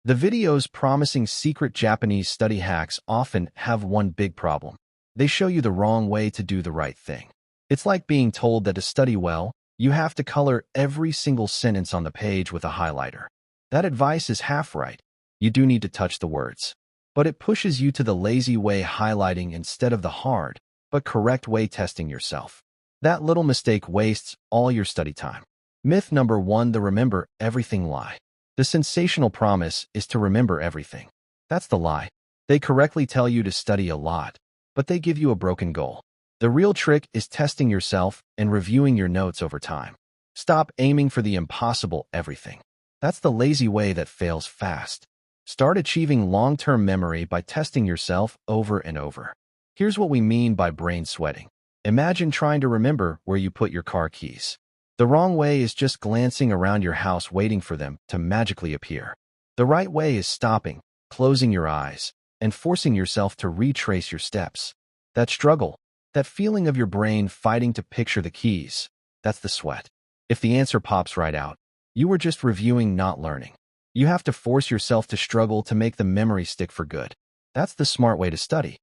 The videos promising secret Japanese study hacks often have one big problem. They show you the wrong way to do the right thing. It's like being told that to study well, you have to color every single sentence on the page with a highlighter. That advice is half right. You do need to touch the words. But it pushes you to the lazy way highlighting instead of the hard, but correct way testing yourself. That little mistake wastes all your study time. Myth number 1, the remember everything lie. The sensational promise is to remember everything. That's the lie. They correctly tell you to study a lot, but they give you a broken goal. The real trick is testing yourself and reviewing your notes over time. Stop aiming for the impossible everything. That's the lazy way that fails fast. Start achieving long-term memory by testing yourself over and over. Here's what we mean by brain sweating. Imagine trying to remember where you put your car keys. The wrong way is just glancing around your house waiting for them to magically appear. The right way is stopping, closing your eyes, and forcing yourself to retrace your steps. That struggle, that feeling of your brain fighting to picture the keys, that's the sweat. If the answer pops right out, you were just reviewing, not learning. You have to force yourself to struggle to make the memory stick for good. That's the smart way to study.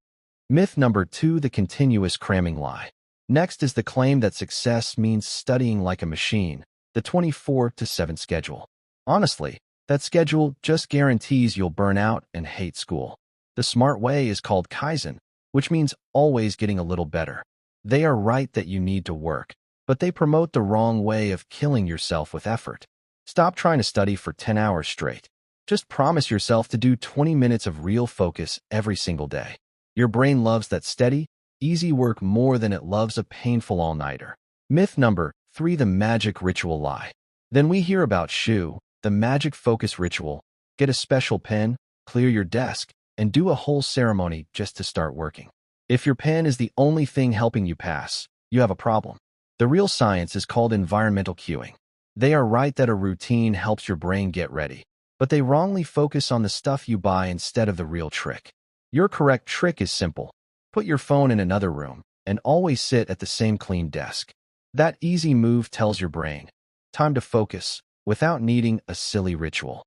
Myth number 2, the continuous cramming lie. Next is the claim that success means studying like a machine, the 24/7 schedule. Honestly, that schedule just guarantees you'll burn out and hate school. The smart way is called Kaizen, which means always getting a little better. They are right that you need to work, but they promote the wrong way of killing yourself with effort. Stop trying to study for 10 hours straight. Just promise yourself to do 20 minutes of real focus every single day. Your brain loves that steady, easy work more than it loves a painful all-nighter. Myth number 3, the magic ritual lie. Then we hear about the magic focus ritual. Get a special pen, clear your desk, and do a whole ceremony just to start working. If your pen is the only thing helping you pass, you have a problem. The real science is called environmental cueing. They are right that a routine helps your brain get ready, but they wrongly focus on the stuff you buy instead of the real trick. Your correct trick is simple. Put your phone in another room and always sit at the same clean desk. That easy move tells your brain, time to focus, without needing a silly ritual.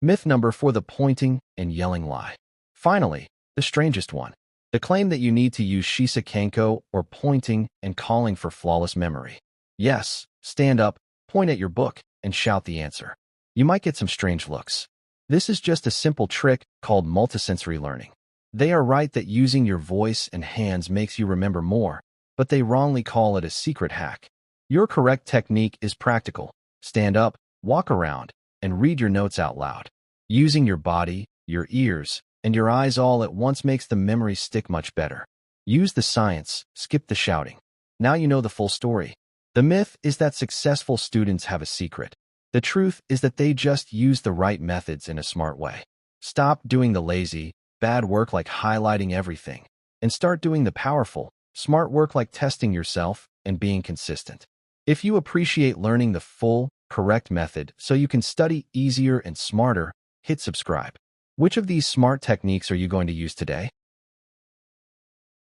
Myth number 4, the pointing and yelling lie. Finally, the strangest one. The claim that you need to use Shisa Kanko or pointing and calling for flawless memory. Yes, stand up, point at your book, and shout the answer. You might get some strange looks. This is just a simple trick called multisensory learning. They are right that using your voice and hands makes you remember more, but they wrongly call it a secret hack. Your correct technique is practical. Stand up, walk around, and read your notes out loud. Using your body, your ears, and your eyes all at once makes the memory stick much better. Use the science, skip the shouting. Now you know the full story. The myth is that successful students have a secret. The truth is that they just use the right methods in a smart way. Stop doing the lazy, bad work like highlighting everything, and start doing the powerful, smart work like testing yourself and being consistent. If you appreciate learning the full, correct method so you can study easier and smarter, hit subscribe. Which of these smart techniques are you going to use today?